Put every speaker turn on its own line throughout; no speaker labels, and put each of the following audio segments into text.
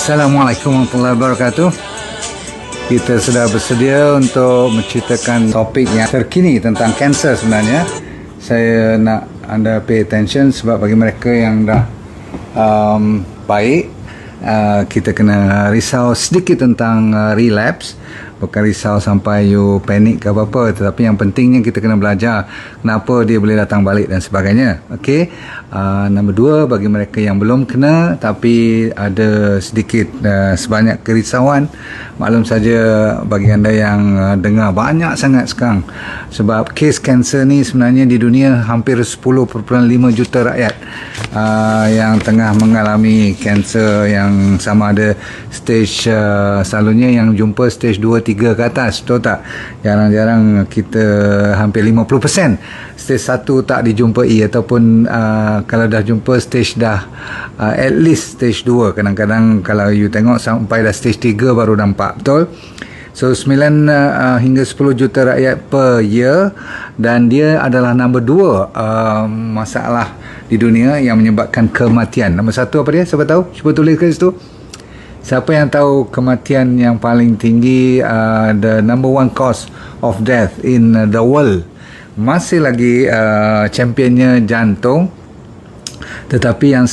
Assalamualaikum warahmatullahi wabarakatuh. Kita sudah bersedia untuk menceritakan topik yang terkini tentang kanser sebenarnya. Saya nak anda pay attention sebab bagi mereka yang dah baik, kita kena risau sedikit tentang relapse. Bukan risau sampai you panik ke apa-apa, tetapi yang pentingnya kita kena belajar kenapa dia boleh datang balik dan sebagainya. Okey. Nombor dua, bagi mereka yang belum kena tapi ada sedikit sebanyak kerisauan, maklum saja bagi anda yang dengar banyak sangat sekarang, sebab kes kanser ni sebenarnya di dunia hampir 10.5 juta rakyat yang tengah mengalami kanser yang sama ada stage, selalunya yang jumpa stage 2-3 ke atas, betul tak? Jarang-jarang kita hampir 50% stage 1 tak dijumpai, ataupun kalau dah jumpa stage dah at least stage 2, kadang-kadang kalau you tengok sampai dah stage 3 baru nampak, betul? So 9 hingga 10 juta rakyat per year, dan dia adalah nombor 2 masalah di dunia yang menyebabkan kematian. Nombor 1 apa dia? Siapa tahu? Cuba tulis ke situ. Siapa yang tahu kematian yang paling tinggi, the number 1 cause of death in the world? Masih lagi championnya jantung. Tetapi yang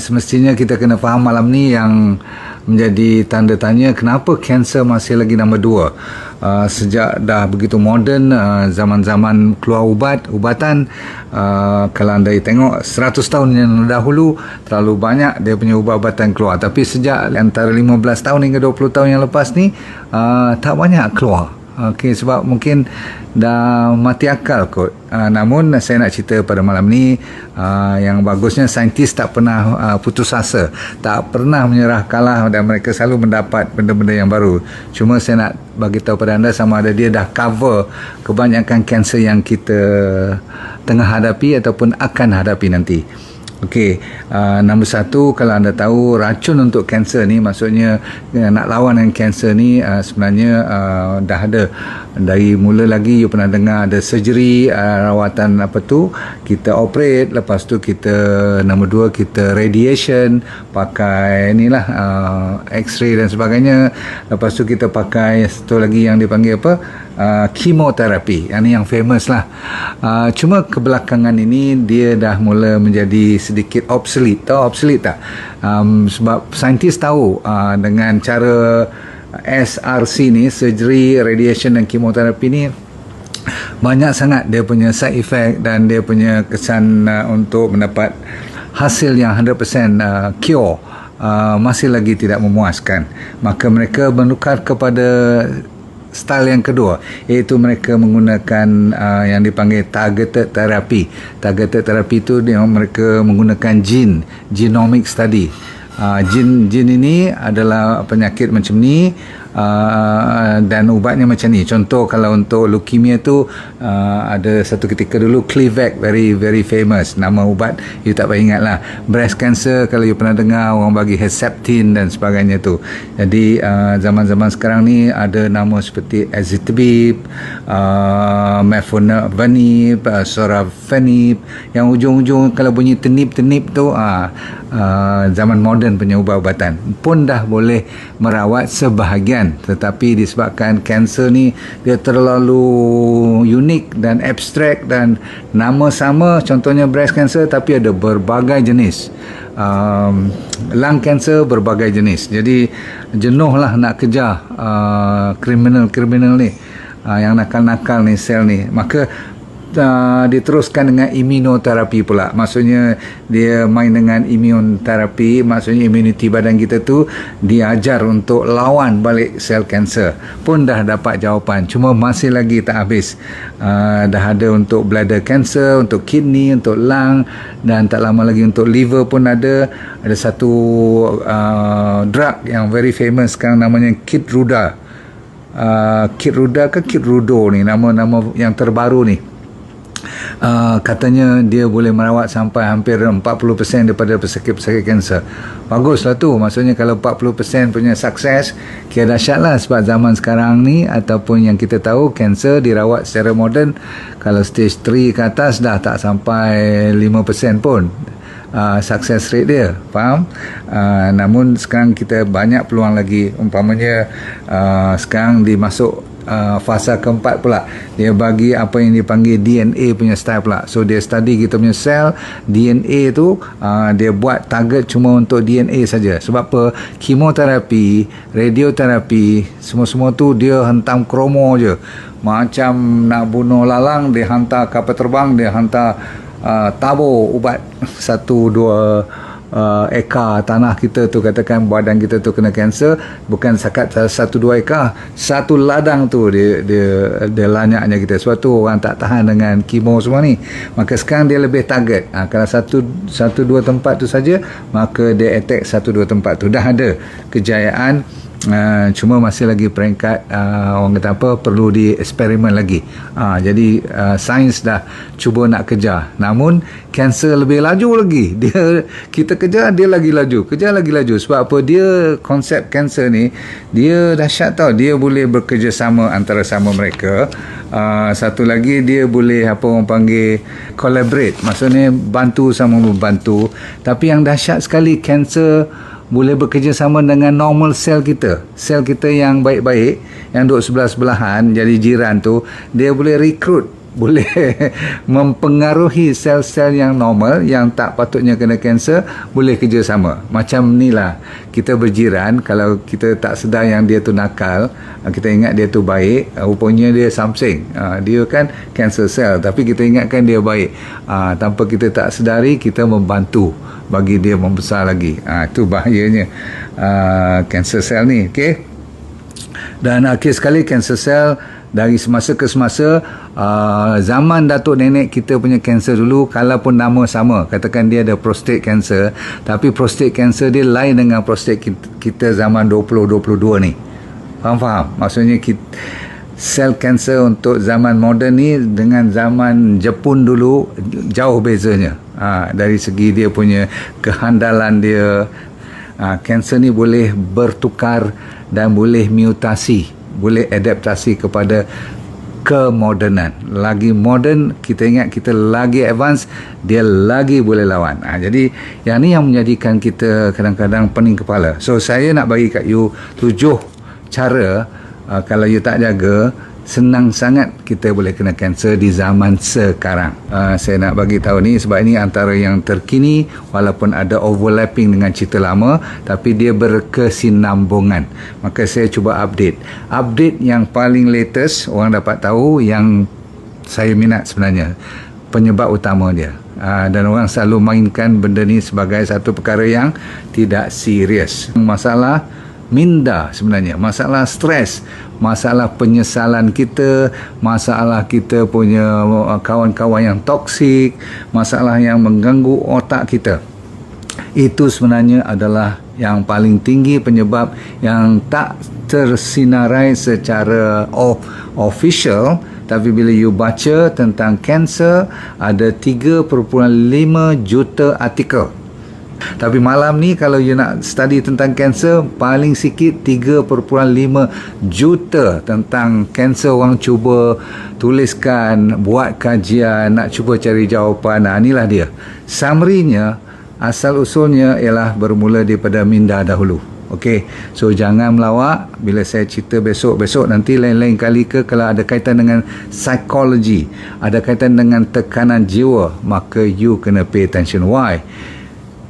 semestinya kita kena faham malam ni yang menjadi tanda tanya, kenapa kanser masih lagi nombor 2? Sejak dah begitu moden, zaman-zaman keluar ubatan, kalau anda tengok 100 tahun yang dahulu terlalu banyak dia punya ubat-ubatan keluar, tapi sejak antara 15 tahun hingga 20 tahun yang lepas ni tak banyak keluar. Okey, sebab mungkin dah mati akal kot. Namun saya nak cerita pada malam ni, yang bagusnya saintis tak pernah putus asa, tak pernah menyerah kalah, dan mereka selalu mendapat benda-benda yang baru. Cuma saya nak bagi tahu pada anda sama ada dia dah cover kebanyakan kanser yang kita tengah hadapi ataupun akan hadapi nanti. Okey, nombor 1, kalau anda tahu racun untuk kanser ni, maksudnya nak lawan dengan kanser ni, sebenarnya dah ada dari mula lagi. You pernah dengar ada surgery, rawatan apa tu, kita operate, lepas tu kita nombor 2 kita radiation, pakai inilah x-ray dan sebagainya, lepas tu kita pakai satu lagi yang dipanggil apa, chemoterapi. Yang ni yang famous lah. Cuma kebelakangan ini dia dah mula menjadi sedikit obsolete. Tahu obsolete tak? Sebab saintis tahu dengan cara SRC ni, surgery, radiation dan chemoterapi ni, banyak sangat dia punya side effect dan dia punya kesan untuk mendapat hasil yang 100% cure masih lagi tidak memuaskan. Maka mereka menukar kepada style yang kedua, iaitu mereka menggunakan yang dipanggil targeted therapy. Targeted therapy itu mereka menggunakan genomic study. Jin ini adalah penyakit macam ni, dan ubatnya macam ni. Contoh kalau untuk leukemia tu, ada satu ketika dulu Clevac, very famous. Nama ubat you tak payah ingat lah. Breast cancer, kalau you pernah dengar orang bagi Herceptin dan sebagainya tu. Jadi zaman-zaman sekarang ni ada nama seperti Azitabib, Mefonab, Sorafenib, yang ujung-ujung kalau bunyi tenip-tenip tu, zaman moden punya ubat-ubatan pun dah boleh merawat sebahagian. Tetapi disebabkan kanser ni dia terlalu unik dan abstrak, dan nama sama, contohnya breast cancer, tapi ada berbagai jenis. Lung cancer berbagai jenis. Jadi jenuh lah nak kejar kriminal ni, yang nakal-nakal ni, sel ni. Maka diteruskan dengan imunoterapi pula. Maksudnya dia main dengan imunoterapi, maksudnya imuniti badan kita tu diajar untuk lawan balik sel kanser. Pun dah dapat jawapan, cuma masih lagi tak habis. Dah ada untuk bladder cancer, untuk kidney, untuk lung, dan tak lama lagi untuk liver pun ada. Ada satu drug yang very famous sekarang, namanya Keytruda. Keytruda ke Keytrudo ni, nama-nama yang terbaru ni. Katanya dia boleh merawat sampai hampir 40% daripada pesakit-pesakit kanser. Baguslah tu. Maksudnya kalau 40% punya sukses, kira dahsyat lah. Sebab zaman sekarang ni, ataupun yang kita tahu, kanser dirawat secara moden, kalau stage 3 ke atas dah tak sampai 5% pun. success rate dia, faham? Namun sekarang kita banyak peluang lagi, umpamanya sekarang dimasuk fasa keempat pula, dia bagi apa yang dipanggil DNA punya style pula. So dia study kita punya sel DNA tu, dia buat target cuma untuk DNA saja. Sebab apa? Kemoterapi, radioterapi, semua-semua tu dia hentam kromo je, macam nak bunuh lalang, dia hantar kapal terbang, dia hantar tabur ubat 1-2 ekar tanah kita tu, katakan badan kita tu kena kanser, bukan sakat 1-2 ekar, satu ladang tu dia lanyaknya kita. Sebab tu orang tak tahan dengan kemo semua ni. Maka sekarang dia lebih target. Kalau 1-2 tempat tu saja, maka dia attack 1-2 tempat tu. Dah ada kejayaan, cuma masih lagi peringkat orang kata apa, perlu di eksperimen lagi. Jadi sains dah cuba nak kejar, namun kanser lebih laju lagi. Kita kejar, dia lagi laju, kejar lagi laju. Sebab apa? Dia konsep kanser ni dia dahsyat tau. Dia boleh bekerjasama antara sama mereka. Satu lagi, dia boleh apa orang panggil collaborate, maksudnya bantu sama membantu. Tapi yang dahsyat sekali, kanser boleh bekerjasama dengan normal sel kita. Sel kita yang baik-baik, yang duduk sebelah-sebelahan, jadi jiran tu, dia boleh rekrut, boleh mempengaruhi sel-sel yang normal, yang tak patutnya kena kanser, boleh kerjasama. Macam ni lah, kita berjiran, kalau kita tak sedar yang dia tu nakal, kita ingat dia tu baik, rupanya dia something. Dia kan kanser sel, tapi kita ingatkan dia baik. Tanpa kita tak sedari, kita membantu bagi dia membesar lagi. Itu bahayanya kanser sel ni. Okay? Dan akhir sekali, kanser sel dari semasa ke semasa, zaman datuk nenek kita punya kanser dulu, kalaupun nama sama, katakan dia ada prostate cancer, tapi prostate cancer dia lain dengan prostate kita zaman 2022 ni. Faham? Maksudnya sel kanser untuk zaman moden ni dengan zaman Jepun dulu jauh bezanya. Dari segi dia punya kehandalan dia, kanser ni boleh bertukar dan boleh mutasi, boleh adaptasi kepada kemodernan. Lagi moden, kita ingat kita lagi advance, dia lagi boleh lawan. Jadi yang ni yang menjadikan kita kadang-kadang pening kepala. So saya nak bagi kat you 7 cara, kalau you tak jaga, senang sangat kita boleh kena kanser di zaman sekarang. Saya nak bagi tahu ni sebab ini antara yang terkini, walaupun ada overlapping dengan cerita lama, tapi dia berkesinambungan. Maka saya cuba update yang paling latest, orang dapat tahu yang saya minat sebenarnya, penyebab utama dia. Dan orang selalu mainkan benda ni sebagai satu perkara yang tidak serius. Masalah minda sebenarnya, masalah stres, masalah penyesalan kita, masalah kita punya kawan-kawan yang toksik, masalah yang mengganggu otak kita. Itu sebenarnya adalah yang paling tinggi penyebab yang tak tersinarai secara official. Tapi bila you baca tentang kanser, ada 3.5 juta artikel. Tapi malam ni kalau you nak study tentang kanser, paling sikit 3.5 juta tentang kanser orang cuba tuliskan, buat kajian, nak cuba cari jawapan. Inilah dia. Summary-nya, asal usulnya ialah bermula daripada minda dahulu. Okey, so jangan melawak. Bila saya cerita besok nanti lain-lain kali ke, kalau ada kaitan dengan psikologi, ada kaitan dengan tekanan jiwa, maka you kena pay attention. Why?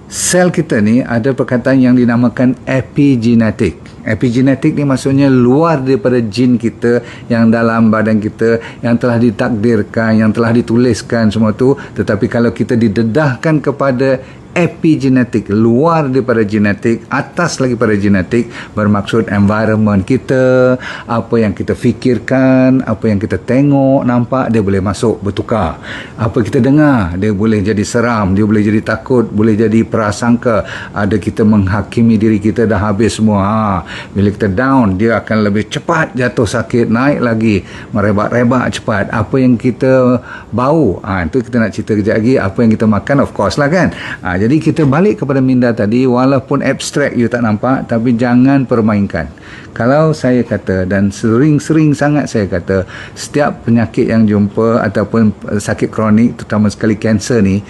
Sel kita ni ada perkataan yang dinamakan epigenetik. Epigenetik ni maksudnya luar daripada jin kita yang dalam badan kita, yang telah ditakdirkan, yang telah dituliskan semua tu. Tetapi kalau kita didedahkan kepada epigenetik, luar daripada genetik, atas lagi pada genetik, bermaksud environment kita, apa yang kita fikirkan, apa yang kita tengok, nampak, dia boleh masuk, bertukar. Apa kita dengar, dia boleh jadi seram, dia boleh jadi takut, boleh jadi prasangka, ada kita menghakimi diri kita dah habis semua. Bila kita down, dia akan lebih cepat jatuh sakit, naik lagi, merebak-rebak cepat. Apa yang kita bau, itu kita nak cerita kejap lagi. Apa yang kita makan, of course lah kan. Jadi kita balik kepada minda tadi, walaupun abstrak you tak nampak, tapi jangan permainkan. Kalau saya kata, dan sering-sering sangat saya kata, setiap penyakit yang jumpa ataupun sakit kronik, terutama sekali kanser ni,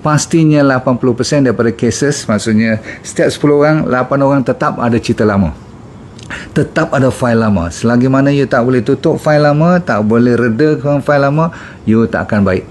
pastinya 80% daripada cases, maksudnya setiap 10 orang 8 orang tetap ada cerita lama, tetap ada fail lama. Selagi mana you tak boleh tutup fail lama, tak boleh reda fail lama, you tak akan baik.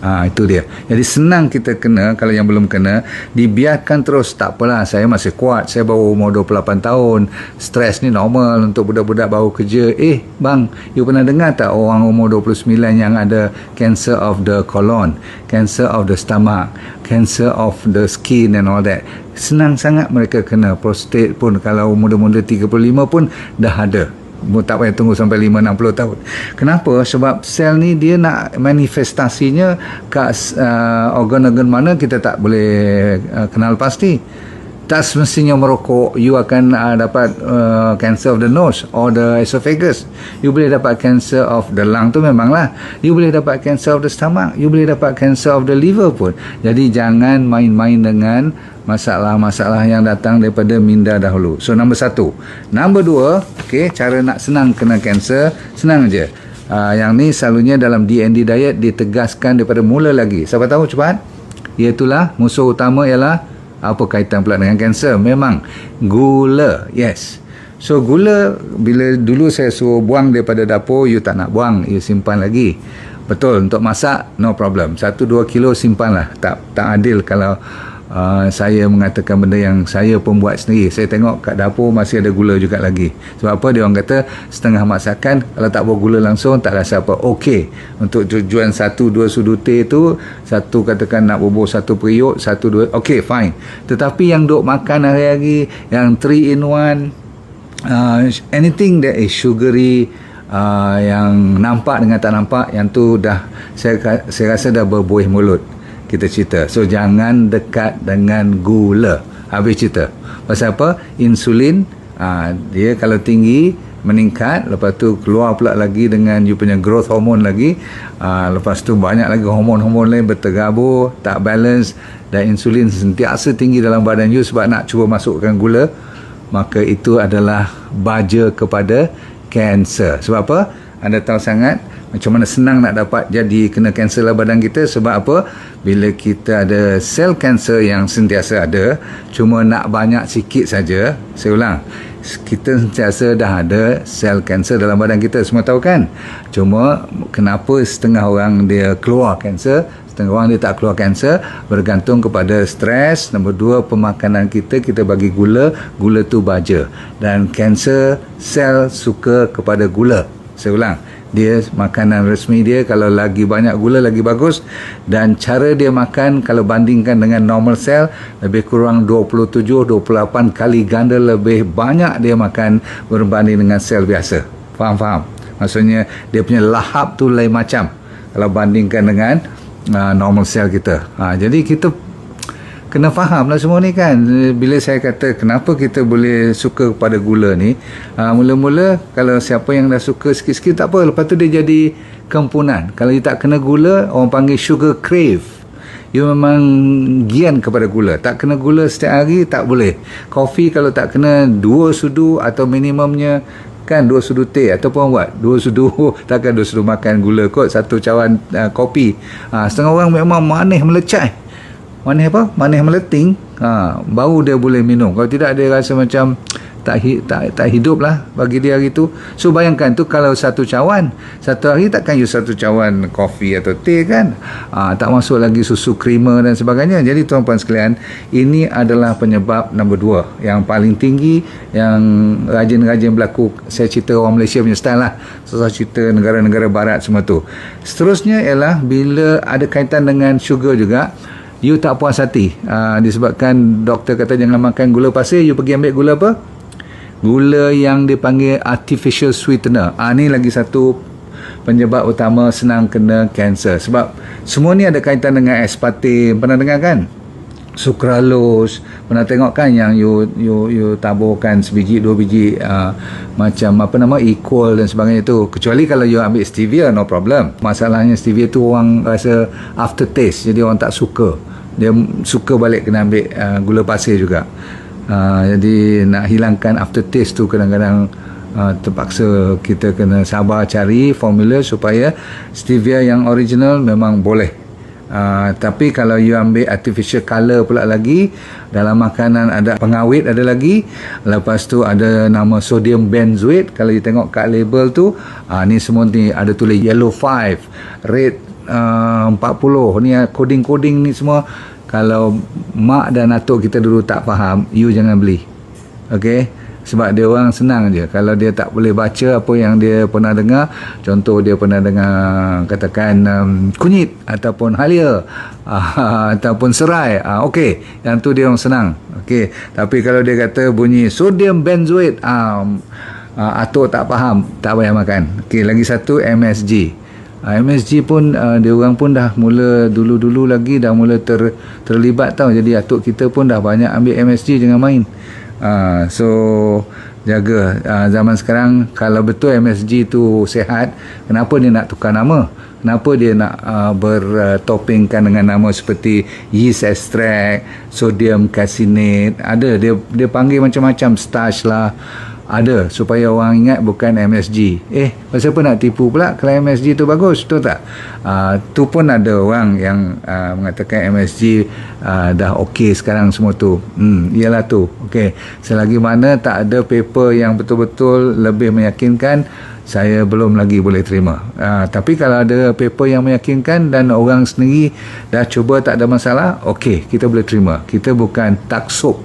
Itu dia. Jadi senang kita kena. Kalau yang belum kena, dibiarkan terus, tak apalah, saya masih kuat, saya baru umur 28 tahun, stres ni normal untuk budak-budak baru kerja. Bang, you pernah dengar tak orang umur 29 yang ada cancer of the colon, cancer of the stomach, cancer of the skin and all that? Senang sangat mereka kena. Prostate pun kalau muda-muda 35 pun dah ada. Tak payah tunggu sampai 5-60 tahun. Kenapa? Sebab sel ni dia nak manifestasinya kat organ-organ mana kita tak boleh kenal pasti. Tak semestinya merokok you akan dapat cancer of the nose or the esophagus. You boleh dapat cancer of the lung tu memanglah. You boleh dapat cancer of the stomach. You boleh dapat cancer of the liver pun. Jadi jangan main-main dengan masalah-masalah yang datang daripada minda dahulu. So nombor 1. Nombor 2, cara nak senang kena kanser, senang je. Yang ni selalunya dalam D&D diet ditegaskan daripada mula lagi. Siapa tahu cepat? Iaitulah musuh utama ialah apa kaitan pula dengan kanser? Memang gula. Yes. So gula, bila dulu saya suruh buang daripada dapur, you tak nak buang, you simpan lagi. Betul, untuk masak no problem, 1-2 kilo simpanlah. Tak adil kalau saya mengatakan benda yang saya pun buat sendiri. Saya tengok kat dapur masih ada gula juga lagi. Sebab apa? Dia orang kata setengah masakan kalau tak buat gula langsung tak rasa apa. Okey, untuk tujuan 1-2 sudu teh tu, satu katakan nak bubur 1 periuk, 1-2, okey fine. Tetapi yang duk makan hari-hari, yang 3 in 1, anything that is sugary, yang nampak dengan tak nampak, yang tu dah saya rasa dah berbuih mulut kita cerita. So jangan dekat dengan gula. Habis cerita. Pasal apa? Insulin, dia kalau tinggi meningkat, lepas tu keluar pula lagi dengan you punya growth hormone lagi, lepas tu banyak lagi hormon-hormon lain bertergabur, tak balance, dan insulin sentiasa tinggi dalam badan you sebab nak cuba masukkan gula, maka itu adalah baja kepada kanser. Sebab apa? Anda tahu sangat macam mana senang nak dapat jadi kena kanser lah badan kita. Sebab apa? Bila kita ada sel kanser yang sentiasa ada, cuma nak banyak sikit saja. Saya ulang, kita sentiasa dah ada sel kanser dalam badan kita, semua tahu kan? Cuma kenapa setengah orang dia keluar kanser, setengah orang dia tak keluar kanser? Bergantung kepada stres. Nombor 2, pemakanan kita bagi gula tu baja, dan kanser sel suka kepada gula. Saya ulang, dia makanan resmi dia kalau lagi banyak gula lagi bagus, dan cara dia makan kalau bandingkan dengan normal sel lebih kurang 27-28 kali ganda lebih banyak dia makan berbanding dengan sel biasa. Faham? Maksudnya dia punya lahap tu lain macam kalau bandingkan dengan normal sel kita. Jadi kita kena faham lah semua ni kan. Bila saya kata kenapa kita boleh suka kepada gula ni, mula-mula kalau siapa yang dah suka sikit-sikit tak apa, lepas tu dia jadi kempunan. Kalau dia tak kena gula, orang panggil sugar crave. You memang gian kepada gula. Tak kena gula setiap hari tak boleh. Kopi kalau tak kena 2 sudu atau minimumnya kan 2 sudu teh, ataupun buat 2 sudu, takkan 2 sudu makan gula kot, 1 cawan kopi. Setengah orang memang manis melecah, manis meleting, baru dia boleh minum. Kalau tidak, dia rasa macam tak hidup lah bagi dia hari tu. So bayangkan tu, kalau 1 cawan satu hari, takkan you 1 cawan kopi atau teh kan. Tak masuk lagi susu creamer dan sebagainya. Jadi tuan-puan sekalian, ini adalah penyebab nombor 2 yang paling tinggi, yang rajin-rajin berlaku. Saya cerita orang Malaysia punya style lah, saya cerita negara-negara barat semua tu. Seterusnya ialah bila ada kaitan dengan sugar juga, you tak puas hati, disebabkan doktor kata jangan makan gula pasir, you pergi ambil gula apa? Gula yang dipanggil artificial sweetener. Ni lagi satu penyebab utama senang kena kanser. Sebab semua ni ada kaitan dengan aspartame. Pernah dengar kan? Sucralose. Pernah tengok kan yang you taburkan sebiji 2 biji macam apa nama, equal dan sebagainya tu. Kecuali kalau you ambil stevia, no problem. Masalahnya stevia tu orang rasa aftertaste, jadi orang tak suka. Dia suka balik kena ambil gula pasir juga. Jadi nak hilangkan aftertaste tu kadang-kadang terpaksa kita kena sabar cari formula supaya stevia yang original memang boleh Tapi kalau you ambil artificial color pula lagi, dalam makanan ada pengawet ada lagi, lepas tu ada nama sodium benzoate. Kalau you tengok kat label tu, ni semua ni ada tulis yellow 5, red 40. Ni coding-coding ni semua, kalau mak dan atuk kita dulu tak faham, you jangan beli. Okey, sebab dia orang senang je. Kalau dia tak boleh baca apa yang dia pernah dengar, contoh dia pernah dengar katakan kunyit ataupun halia ataupun serai, okey, yang tu dia orang senang. Okey, tapi kalau dia kata bunyi sodium benzoate, atuk tak faham, tak payah makan. Okey, lagi satu MSG. MSG pun dia orang pun dah mula dulu-dulu lagi dah mula terlibat tau. Jadi atuk kita pun dah banyak ambil MSG, jangan main. So jaga. Zaman sekarang kalau betul MSG tu sihat, kenapa dia nak tukar nama? Kenapa dia nak bertoppingkan dengan nama seperti yeast extract, sodium caseinate, ada dia panggil macam-macam, starch lah, ada, supaya orang ingat bukan MSG. Pasal apa nak tipu pula kalau MSG tu bagus, betul tak? Tu pun ada orang yang mengatakan MSG dah okey sekarang semua tu. Ialah tu. Okey, selagi mana tak ada paper yang betul-betul lebih meyakinkan, saya belum lagi boleh terima. Tapi kalau ada paper yang meyakinkan dan orang sendiri dah cuba tak ada masalah, okey, kita boleh terima. Kita bukan taksub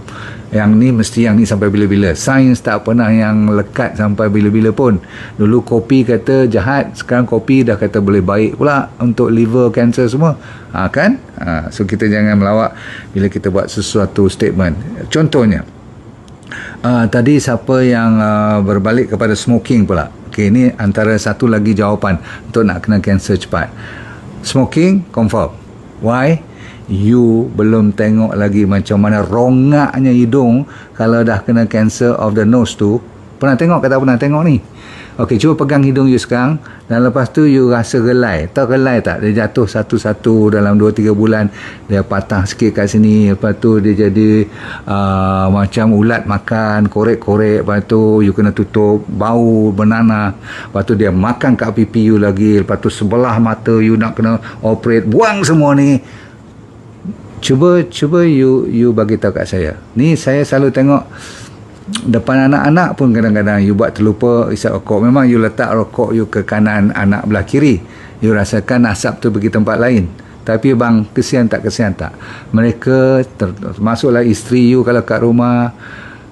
yang ni mesti yang ni sampai bila-bila. Sains tak pernah yang lekat sampai bila-bila pun. Dulu kopi kata jahat, sekarang kopi dah kata boleh baik pula untuk liver cancer semua. Kan? So kita jangan melawak bila kita buat sesuatu statement. Contohnya, tadi siapa yang berbalik kepada smoking pula. Okey, ni antara satu lagi jawapan untuk nak kena cancer cepat. Smoking confirm. Why? You belum tengok lagi macam mana rongaknya hidung kalau dah kena cancer of the nose tu. Pernah tengok ke tak pernah tengok ni? Okey, cuba pegang hidung you sekarang dan lepas tu you rasa relai. Tahu relai tak? Dia jatuh satu-satu dalam 2-3 bulan. Dia patah sikit kat sini. Lepas tu dia jadi macam ulat makan, korek-korek. Lepas tu you kena tutup, bau bernanah. Lepas tu dia makan kat pipi you lagi. Lepas tu sebelah mata you nak kena operate. Buang semua ni. Cuba you bagi tahu kat saya. Ni saya selalu tengok depan anak-anak pun kadang-kadang you buat terlupa isap rokok. Memang you letak rokok you ke kanan anak belah kiri. You rasakan asap tu pergi tempat lain. Tapi bang, kesian tak? Mereka termasuklah isteri you kalau kat rumah,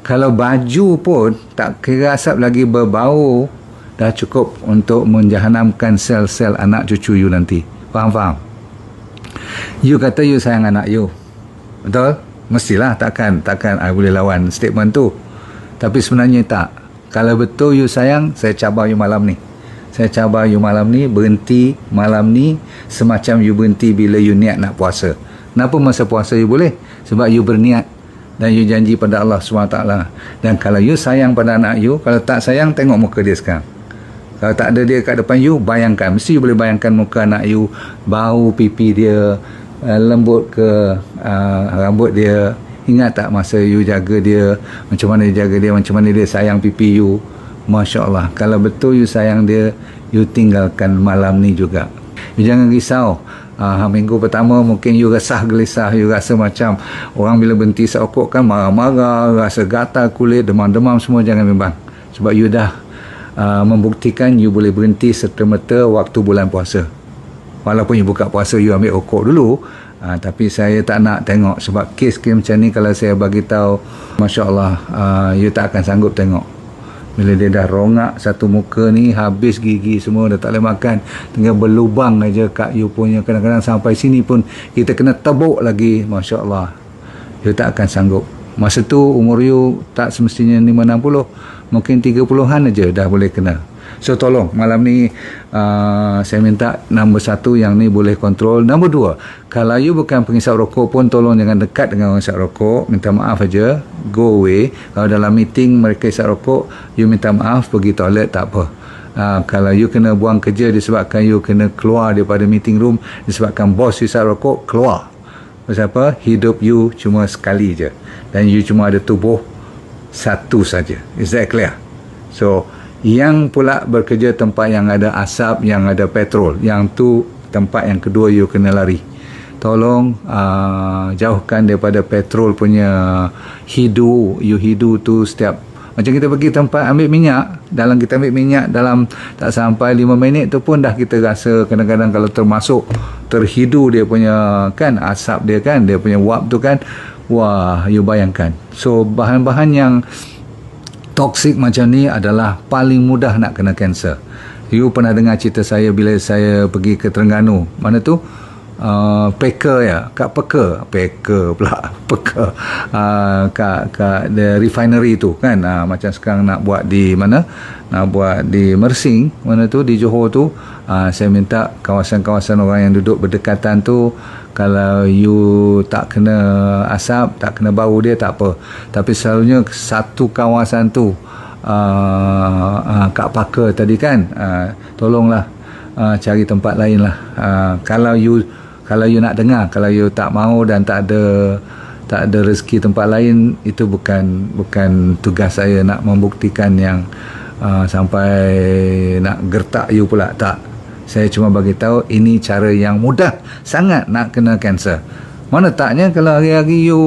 kalau baju pun tak kira asap lagi berbau, dah cukup untuk menjahanamkan sel-sel anak cucu you nanti. Faham? You kata you sayang anak you, betul? Mestilah, takkan I boleh lawan statement tu. Tapi sebenarnya tak. Kalau betul you sayang, saya cabar you malam ni. Berhenti malam ni semacam you berhenti bila you niat nak puasa. Kenapa masa puasa you boleh? Sebab you berniat dan you janji pada Allah SWT. Dan kalau you sayang pada anak you, kalau tak sayang, tengok muka dia sekarang. Kalau tak ada dia kat depan you, bayangkan. Mesti you boleh bayangkan muka anak you, bau pipi dia, lembut ke rambut dia. Ingat tak masa you jaga dia, macam mana dia jaga dia, macam mana dia sayang pipi you. Masya Allah. Kalau betul you sayang dia, you tinggalkan malam ni juga. You jangan risau. Minggu pertama mungkin you gelisah, you rasa macam orang bila berhenti isap rokok kan marah-marah, rasa gatal kulit, demam-demam semua. Jangan bimbang. Sebab you dah membuktikan you boleh berhenti serta-merta waktu bulan puasa. Walaupun you buka puasa, you ambil rokok dulu, tapi saya tak nak tengok. Sebab kes-kes macam ni kalau saya bagi tahu, Masya Allah, you tak akan sanggup tengok. Bila dia dah rongak satu muka ni, habis gigi semua, dah tak boleh makan, tinggal berlubang aja kat you punya. Kadang-kadang sampai sini pun kita kena tebuk lagi. Masya Allah, you tak akan sanggup. Masa tu umur you tak semestinya 5-60, mungkin 30-an aja dah boleh kena. So tolong malam ni saya minta nombor 1 yang ni boleh kontrol. Nombor 2, kalau you bukan pengisap rokok pun tolong jangan dekat dengan orang isap rokok. Minta maaf aja, go away. Kalau dalam meeting mereka isap rokok, you minta maaf, pergi toilet tak apa. Kalau you kena buang kerja disebabkan you kena keluar daripada meeting room disebabkan bos isap rokok, keluar. Pasal apa? Hidup you cuma sekali je dan you cuma ada tubuh satu saja. Is that clear? So yang pula bekerja tempat yang ada asap, yang ada petrol, yang tu tempat yang kedua you kena lari. tolong jauhkan daripada petrol punya hidu. Hidu tu setiap macam kita pergi tempat ambil minyak, dalam kita ambil minyak dalam tak sampai 5 minit tu pun dah kita rasa kadang-kadang kalau termasuk terhidu dia punya kan asap dia kan, dia punya wap tu kan, wah, you bayangkan. So bahan-bahan yang toksik macam ni adalah paling mudah nak kena kanser. You pernah dengar cerita saya bila saya pergi ke Terengganu, mana tu? Peker ya, kat Peker pula Peker, kat the refinery tu kan, macam sekarang nak buat di mana, nak buat di Mersing mana tu, di Johor tu. Saya minta kawasan-kawasan orang yang duduk berdekatan tu, kalau you tak kena asap, tak kena bau dia tak apa, tapi selalunya satu kawasan tu kat Peker tadi kan, tolonglah cari tempat lain lah. Kalau you nak dengar, kalau you tak mau dan tak ada rezeki tempat lain, itu bukan tugas saya nak membuktikan yang sampai nak gertak you pula, tak. Saya cuma bagi tahu ini cara yang mudah sangat nak kena kanser. Mana taknya kalau hari-hari you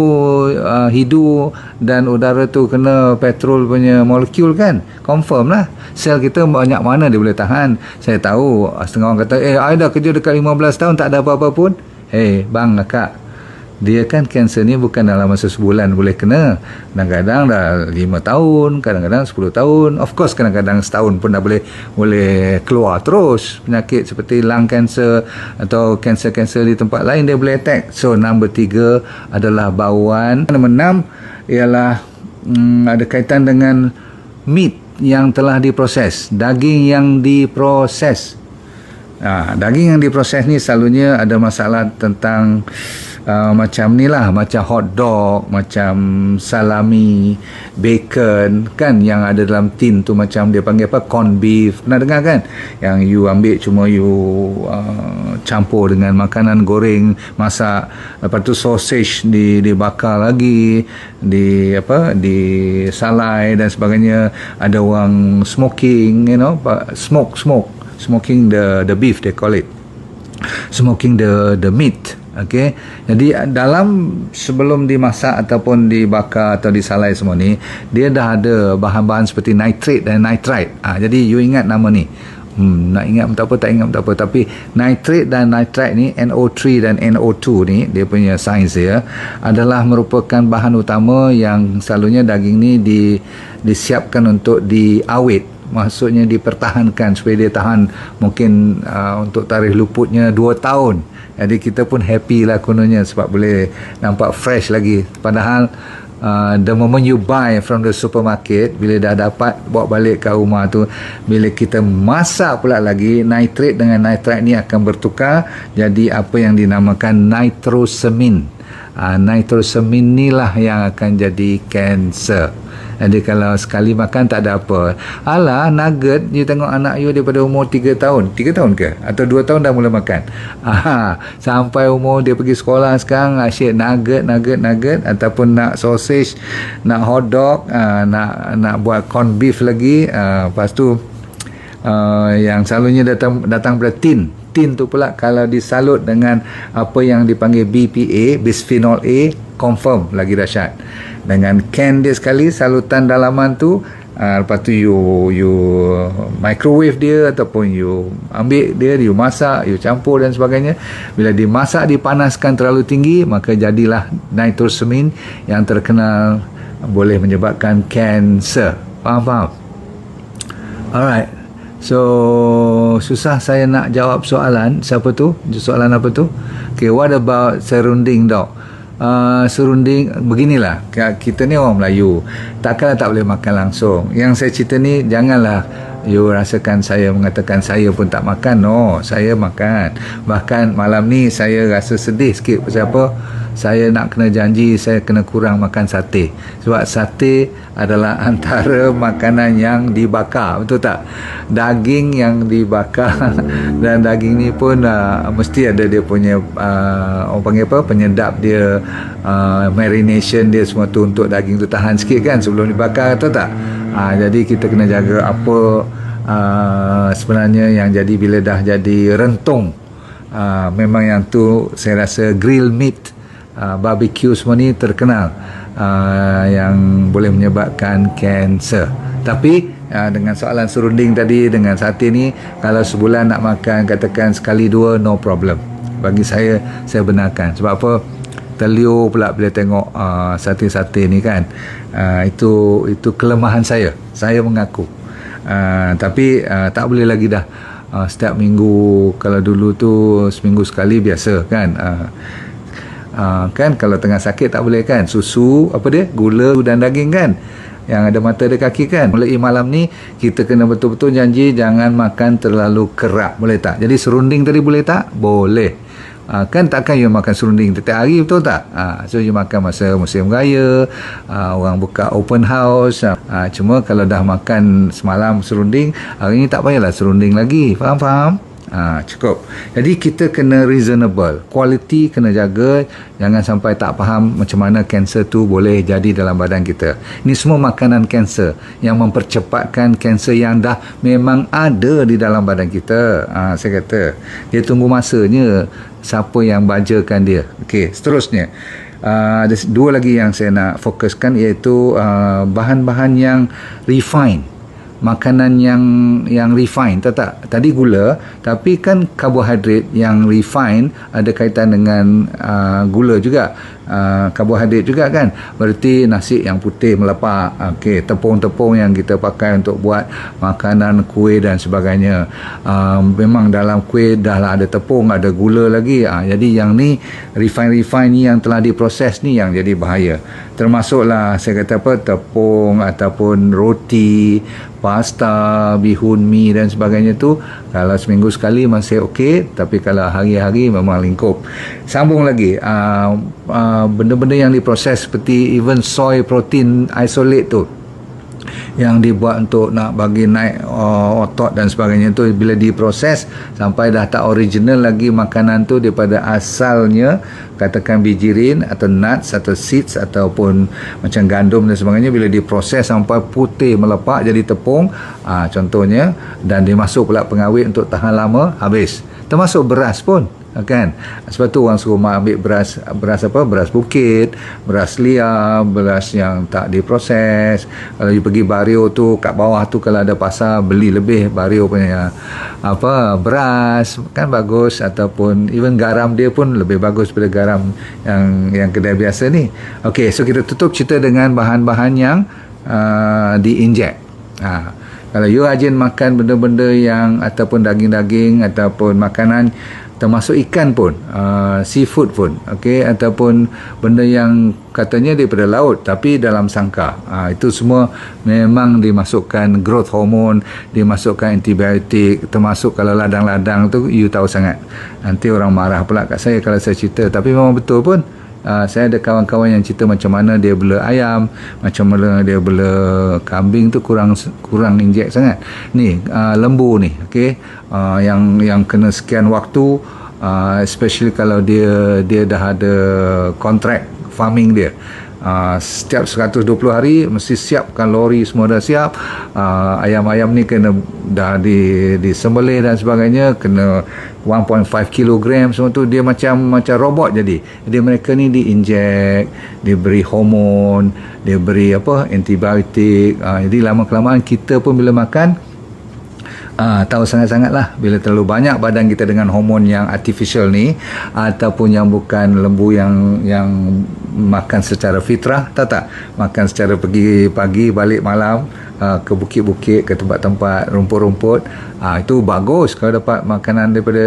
hidu dan udara tu kena petrol punya molekul kan, confirm lah sel kita banyak mana dia boleh tahan. Saya tahu setengah orang kata I dah kerja dekat 15 tahun tak ada apa-apa pun. Bang akak, dia kan kanser ni bukan dalam masa sebulan boleh kena, kadang-kadang dah 5 tahun, kadang-kadang 10 tahun, of course kadang-kadang setahun pun dah boleh keluar terus. Penyakit seperti lung cancer atau kanser-kanser di tempat lain dia boleh attack. So nombor 3 adalah bauan. Nombor 6 ialah ada kaitan dengan meat yang telah diproses, daging yang diproses. Daging yang diproses ni selalunya ada masalah tentang macam ni lah, macam hot dog, macam salami, bacon kan, yang ada dalam tin tu, macam dia panggil apa, corn beef, pernah dengar kan, yang you ambil cuma you campur dengan makanan goreng, masak, lepas tu sausage dibakar lagi, di salai dan sebagainya. Ada orang smoking, smoking the beef, they call it smoking the meat. Okey, jadi sebelum dimasak ataupun dibakar atau disalai semua ni, dia dah ada bahan-bahan seperti nitrate dan nitrite. Jadi you ingat nama ni. Nak ingat pun tak apa, tak ingat pun tak apa, tapi nitrate dan nitrite ni, NO3 dan NO2 ni, dia punya sains dia adalah merupakan bahan utama yang selalunya daging ni disiapkan untuk diawet. Maksudnya dipertahankan supaya dia tahan mungkin untuk tarikh luputnya 2 tahun. Jadi kita pun happy lah kononnya sebab boleh nampak fresh lagi. Padahal the moment you buy from the supermarket, bila dah dapat bawa balik ke rumah tu, bila kita masak pula lagi, nitrate dengan nitrite ni akan bertukar jadi apa yang dinamakan nitrosamin. Nitrosamin ni lah yang akan jadi kanser. Jadi kalau sekali makan tak ada apa. Alah, nugget, you tengok anak you daripada umur 3 tahun. 3 tahun ke? Atau 2 tahun dah mula makan. Sampai umur dia pergi sekolah sekarang, asyik nugget. Ataupun nak sausage, nak hot dog, nak buat corn beef lagi. Lepas tu, yang selalunya datang pada tin tu pula, kalau disalut dengan apa yang dipanggil BPA, bisphenol A, confirm lagi dahsyat. Dengan can dia sekali, salutan dalaman tu, lepas tu you microwave dia ataupun you ambil dia, you masak, you campur dan sebagainya. Bila dimasak, dipanaskan terlalu tinggi, maka jadilah nitrosamin yang terkenal boleh menyebabkan kanser. Faham? Alright. So susah saya nak jawab soalan. Siapa tu? Soalan apa tu? Okay, what about serunding dog? Serunding beginilah, kita ni orang Melayu, takkanlah tak boleh makan langsung. Yang saya cerita ni, janganlah you rasakan saya mengatakan saya pun tak makan. No, saya makan. Bahkan malam ni saya rasa sedih sikit. Pasal apa? Saya nak kena janji saya kena kurang makan sate. Sebab sate adalah antara makanan yang dibakar, betul tak? Daging yang dibakar dan daging ni pun mesti ada dia punya orang panggil apa, penyedap dia, marination dia semua tu untuk daging tu tahan sikit kan sebelum dibakar, betul tak? Jadi kita kena jaga apa sebenarnya yang jadi bila dah jadi rentung. Memang yang tu saya rasa grill meat, barbecue semua ni terkenal yang boleh menyebabkan kanser. Tapi dengan soalan serunding tadi, dengan sate ni, kalau sebulan nak makan katakan sekali dua, no problem. Bagi saya benarkan. Sebab apa? Terliur pula bila tengok sate-sate ni kan. Itu kelemahan saya mengaku. Tapi tak boleh lagi dah. Setiap minggu, kalau dulu tu seminggu sekali biasa kan. Kan kalau tengah sakit tak boleh kan, susu gula dan daging kan, yang ada mata ada kaki kan. Mulai malam ni kita kena betul-betul janji jangan makan terlalu kerap, boleh tak? Jadi serunding tadi boleh tak? Boleh. Kan takkan you makan serunding setiap hari, betul tak? So you makan masa musim raya, orang buka open house. Cuma kalau dah makan semalam serunding, hari ni tak payahlah serunding lagi. Faham? Cukup. Jadi kita kena reasonable, quality kena jaga, jangan sampai tak faham macam mana kanser tu boleh jadi dalam badan kita. Ini semua makanan kanser yang mempercepatkan kanser yang dah memang ada di dalam badan kita. Saya kata dia tunggu masanya siapa yang bajakan dia. Okey, seterusnya ada dua lagi yang saya nak fokuskan, iaitu bahan-bahan yang refined. Makanan yang refine, tak? Tadi gula, tapi kan karbohidrat yang refine ada kaitan dengan gula juga, karbohidrat juga kan. Berarti nasi yang putih melepak, okey, tepung-tepung yang kita pakai untuk buat makanan, kuih dan sebagainya. Memang dalam kuih dah lah ada tepung, ada gula lagi. Jadi yang ni refine ni yang telah diproses ni yang jadi bahaya. Termasuklah saya kata tepung ataupun roti, pasta, bihun, mi dan sebagainya tu, kalau seminggu sekali masih okey, tapi kalau hari-hari memang lingkup. Sambung lagi, benda-benda yang diproses seperti even soy protein isolate tu, yang dibuat untuk nak bagi naik otot dan sebagainya tu, bila diproses sampai dah tak original lagi makanan tu daripada asalnya, katakan bijirin atau nuts atau seeds ataupun macam gandum dan sebagainya, bila diproses sampai putih melepak jadi tepung, contohnya, dan dimasuk pula pengawet untuk tahan lama, habis. Termasuk beras pun kan. Sebab tu orang suruh ambil beras bukit, beras liar, beras yang tak diproses. Kalau you pergi Bario tu, kat bawah tu kalau ada pasar, beli lebih Bario punya beras kan bagus. Ataupun even garam dia pun lebih bagus daripada garam yang kedai biasa ni. Okey, so kita tutup cerita dengan bahan-bahan yang diinjek. Kalau you rajin makan benda-benda yang ataupun daging-daging ataupun makanan, termasuk ikan pun, seafood pun, okey, ataupun benda yang katanya daripada laut tapi dalam sangkar, itu semua memang dimasukkan growth hormone, dimasukkan antibiotik, termasuk kalau ladang-ladang tu you tahu sangat. Nanti orang marah pula kat saya kalau saya cerita, tapi memang betul pun. Saya ada kawan-kawan yang cerita macam mana dia bela ayam, macam mana dia bela kambing tu kurang injek sangat. Ni lembu ni, okey, yang kena sekian waktu, especially kalau dia dah ada kontrak farming dia. Setiap 120 hari mesti siapkan lori, semua dah siap. Ayam-ayam ni kena dah disembelih dan sebagainya, kena 1.5 kilogram semua tu. Dia macam robot jadi mereka ni diinjek, diberi hormon, diberi antibiotik. Jadi lama-kelamaan kita pun bila makan tahu sangat-sangat lah, bila terlalu banyak badan kita dengan hormon yang artificial ni, ataupun yang bukan lembu yang makan secara fitrah, tak makan secara pergi pagi balik malam, ke bukit-bukit, ke tempat-tempat rumput-rumput, itu bagus kalau dapat makanan daripada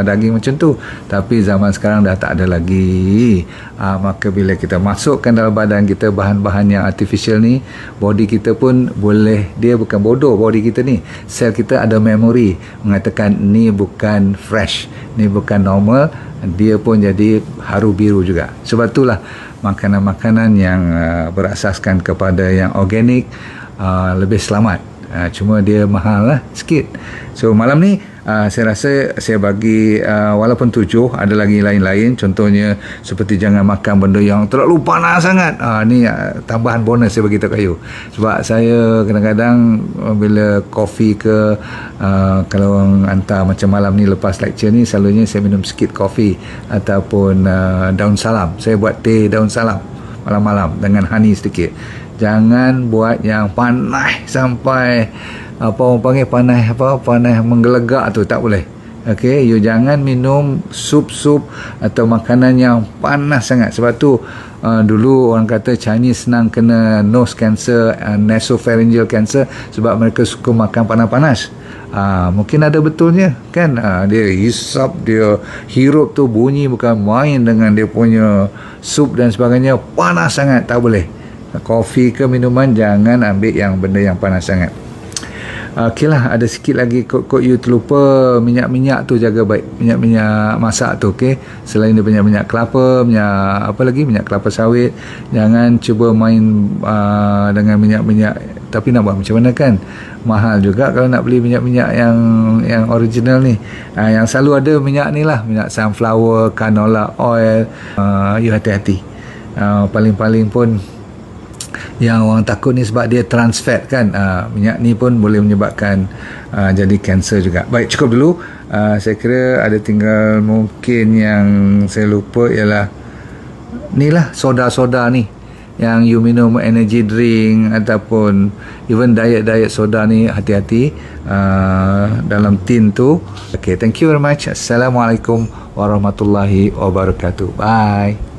daging macam tu. Tapi zaman sekarang dah tak ada lagi. Maka bila kita masukkan dalam badan kita bahan-bahan yang artificial ni, body kita pun boleh, dia bukan bodoh, body kita ni, sel kita ada memori mengatakan ni bukan fresh, ni bukan normal, dia pun jadi haru biru juga. Sebab itulah makanan-makanan yang berasaskan kepada yang organik lebih selamat. Cuma dia mahal lah sikit. So malam ni Saya rasa saya bagi walaupun 7, ada lagi lain-lain, contohnya seperti jangan makan benda yang terlalu panas sangat. Ni tambahan bonus saya bagi tahu kayu. Sebab saya kadang-kadang bila kopi ke kalau orang hantar macam malam ni lepas lecture ni, selalunya saya minum sikit kopi ataupun daun salam. Saya buat teh daun salam malam-malam dengan honey sedikit. Jangan buat yang panas sampai apa orang panggil panas menggelegak tu, tak boleh. Okey, you jangan minum sup-sup atau makanan yang panas sangat. Sebab tu dulu orang kata Chinese senang kena nose cancer, nasopharyngeal cancer sebab mereka suka makan panas-panas. Mungkin ada betulnya kan. Dia hisap, dia hirup tu bunyi bukan main dengan dia punya sup dan sebagainya, panas sangat, tak boleh. Kopi ke minuman jangan ambil yang benda yang panas sangat. Okey lah, ada sikit lagi kod you terlupa, minyak-minyak tu jaga baik, minyak-minyak masak tu. Okey, selain dia minyak kelapa, minyak apa lagi, minyak kelapa sawit, jangan cuba main dengan minyak-minyak. Tapi nak buat macam mana kan, mahal juga kalau nak beli minyak-minyak yang original ni. Yang selalu ada minyak ni lah, minyak sunflower, canola oil. You hati-hati. Paling-paling pun yang orang takut ni sebab dia trans fat kan, minyak ni pun boleh menyebabkan jadi kanser juga. Baik, cukup dulu. Saya kira ada tinggal mungkin yang saya lupa ialah ni lah, soda-soda ni yang you minum, energy drink ataupun even diet soda ni, hati-hati dalam tin tu. Okay, thank you very much. Assalamualaikum warahmatullahi wabarakatuh. Bye.